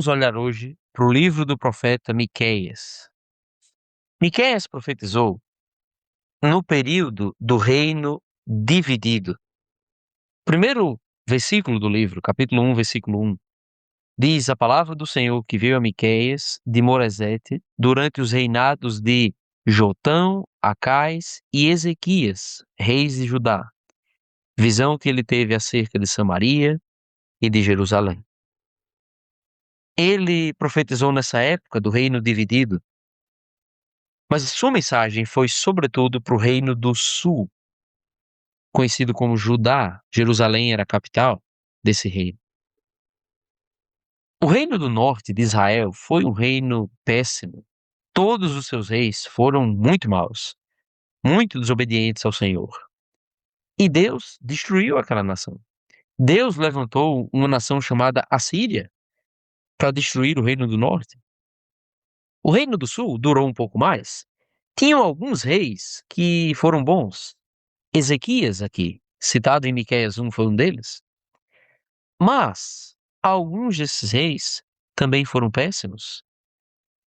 Vamos olhar hoje para o livro do profeta Miqueias. Miqueias profetizou no período do reino dividido. Primeiro versículo do livro, capítulo 1, versículo 1, diz a palavra do Senhor que veio a Miqueias de Moresete durante os reinados de Jotão, Acais e Ezequias, reis de Judá. Visão que ele teve acerca de Samaria e de Jerusalém. Ele profetizou nessa época do reino dividido, mas sua mensagem foi sobretudo para o reino do sul, conhecido como Judá. Jerusalém era a capital desse reino. O reino do norte de Israel foi um reino péssimo. Todos os seus reis foram muito maus, muito desobedientes ao Senhor. E Deus destruiu aquela nação. Deus levantou uma nação chamada Assíria para destruir o reino do norte. O reino do sul durou um pouco mais. Tinham alguns reis que foram bons. Ezequias aqui, citado em Miqueias 1, foi um deles. Mas alguns desses reis também foram péssimos.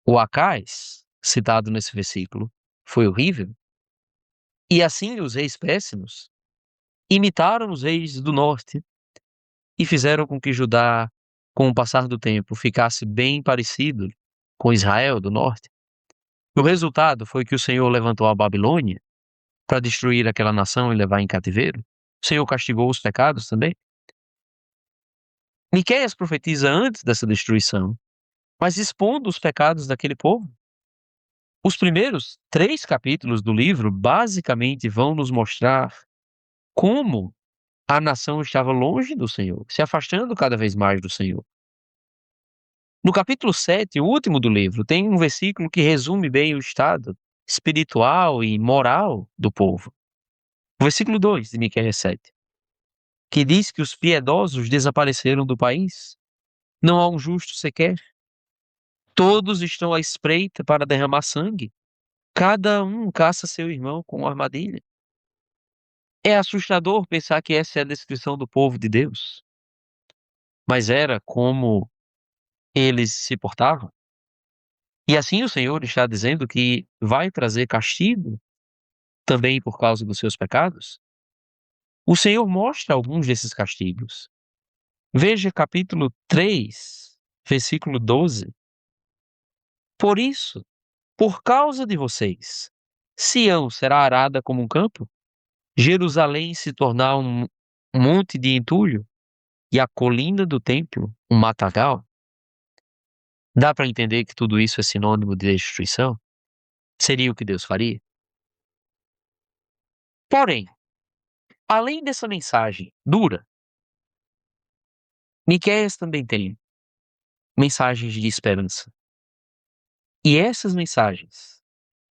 O Acais, citado nesse versículo, foi horrível. E assim os reis péssimos imitaram os reis do norte e fizeram com que Judá, com o passar do tempo, ficasse bem parecido com Israel do norte. O resultado foi que o Senhor levantou a Babilônia para destruir aquela nação e levar em cativeiro. O Senhor castigou os pecados também. Miqueias profetiza antes dessa destruição, mas expondo os pecados daquele povo. Os primeiros 3 capítulos do livro basicamente vão nos mostrar como a nação estava longe do Senhor, se afastando cada vez mais do Senhor. No capítulo 7, o último do livro, tem um versículo que resume bem o estado espiritual e moral do povo. O versículo 2 de Miqueias 7, que diz que os piedosos desapareceram do país. Não há um justo sequer. Todos estão à espreita para derramar sangue. Cada um caça seu irmão com uma armadilha. É assustador pensar que essa é a descrição do povo de Deus. Mas era como eles se portavam. E assim o Senhor está dizendo que vai trazer castigo também por causa dos seus pecados. O Senhor mostra alguns desses castigos. Veja capítulo 3, versículo 12. Por isso, por causa de vocês, Sião será arada como um campo, Jerusalém se tornar um monte de entulho e a colina do templo um matagal. Dá para entender que tudo isso é sinônimo de destruição? Seria o que Deus faria? Porém, além dessa mensagem dura, Miqueias também tem mensagens de esperança. E essas mensagens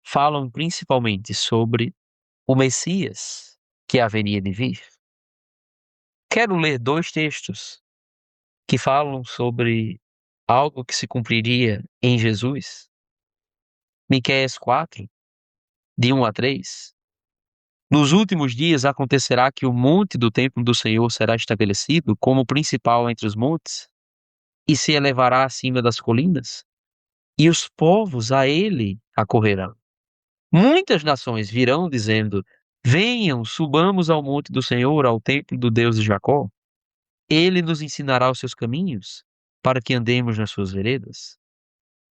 falam principalmente sobre o Messias que haveria de vir. Quero ler 2 textos que falam sobre algo que se cumpriria em Jesus. Miqueias 4, de 1 a 3. Nos últimos dias acontecerá que o monte do templo do Senhor será estabelecido como principal entre os montes e se elevará acima das colinas, e os povos a ele acorrerão. Muitas nações virão dizendo: venham, subamos ao monte do Senhor, ao templo do Deus de Jacó. Ele nos ensinará os seus caminhos, para que andemos nas suas veredas.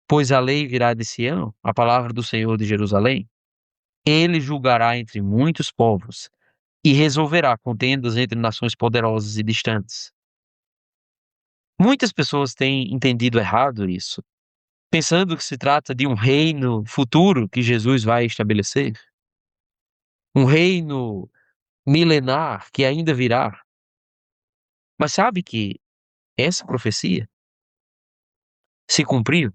Pois a lei virá de Sião, a palavra do Senhor de Jerusalém. Ele julgará entre muitos povos e resolverá contendas entre nações poderosas e distantes. Muitas pessoas têm entendido errado isso, pensando que se trata de um reino futuro que Jesus vai estabelecer. Um reino milenar que ainda virá. Mas sabe que essa profecia se cumpriu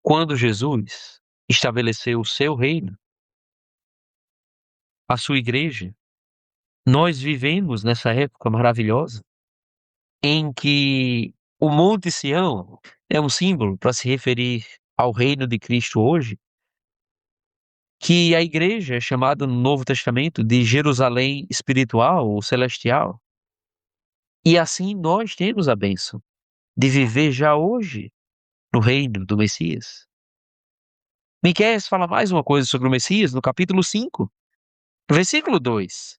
quando Jesus estabeleceu o seu reino, a sua igreja. Nós vivemos nessa época maravilhosa em que o Monte Sião é um símbolo para se referir ao reino de Cristo hoje, que a igreja é chamada no Novo Testamento de Jerusalém espiritual ou celestial. E assim nós temos a bênção de viver já hoje no reino do Messias. Miqueias fala mais uma coisa sobre o Messias no capítulo 5, versículo 2.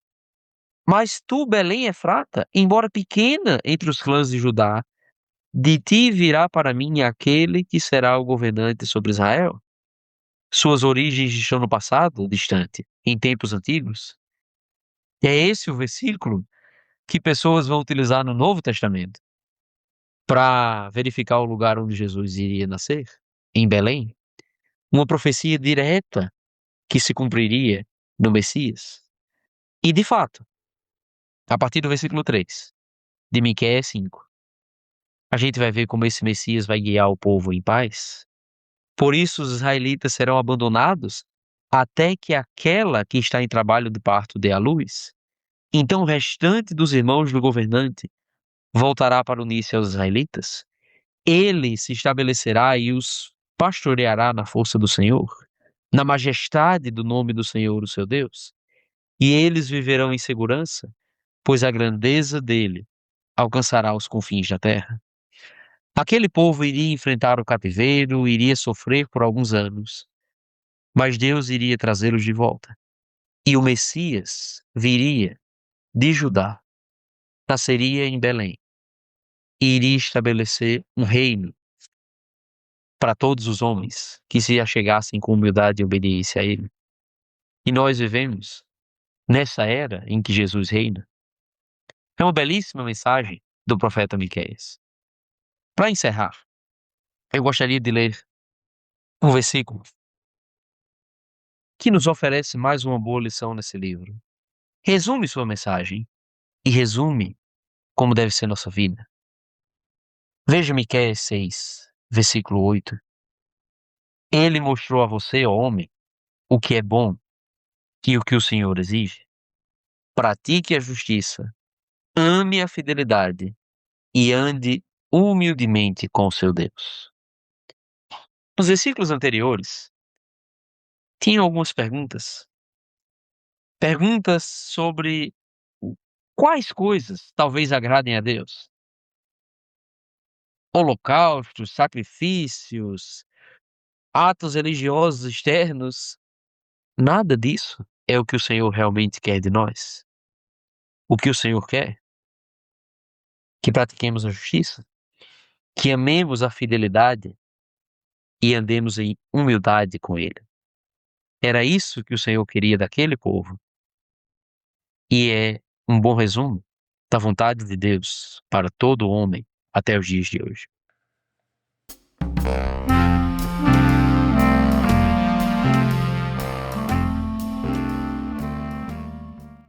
Mas tu, Belém Efrata, embora pequena entre os clãs de Judá, de ti virá para mim aquele que será o governante sobre Israel. Suas origens estão no passado distante, em tempos antigos. E é esse o versículo que pessoas vão utilizar no Novo Testamento para verificar o lugar onde Jesus iria nascer, em Belém. Uma profecia direta que se cumpriria no Messias. E, de fato, a partir do versículo 3 de Miqueias 5, a gente vai ver como esse Messias vai guiar o povo em paz. Por isso os israelitas serão abandonados até que aquela que está em trabalho de parto dê à luz. Então o restante dos irmãos do governante voltará para unir-se aos israelitas. Ele se estabelecerá e os pastoreará na força do Senhor, na majestade do nome do Senhor, o seu Deus. E eles viverão em segurança, pois a grandeza dele alcançará os confins da terra. Aquele povo iria enfrentar o cativeiro, iria sofrer por alguns anos, mas Deus iria trazê-los de volta. E o Messias viria de Judá, nasceria em Belém, e iria estabelecer um reino para todos os homens que se achegassem com humildade e obediência a ele. E nós vivemos nessa era em que Jesus reina. É uma belíssima mensagem do profeta Miqueias. Para encerrar, eu gostaria de ler um versículo que nos oferece mais uma boa lição nesse livro. Resume sua mensagem e resume como deve ser nossa vida. Veja Miqueias 6, versículo 8. Ele mostrou a você, ó homem, o que é bom e o que o Senhor exige. Pratique a justiça, ame a fidelidade e ande humildemente com o seu Deus. Nos versículos anteriores, tinha algumas perguntas. Perguntas sobre quais coisas talvez agradem a Deus. Holocaustos, sacrifícios, atos religiosos externos. Nada disso é o que o Senhor realmente quer de nós. O que o Senhor quer? Que pratiquemos a justiça, que amemos a fidelidade e andemos em humildade com Ele. Era isso que o Senhor queria daquele povo. E é um bom resumo da vontade de Deus para todo homem até os dias de hoje.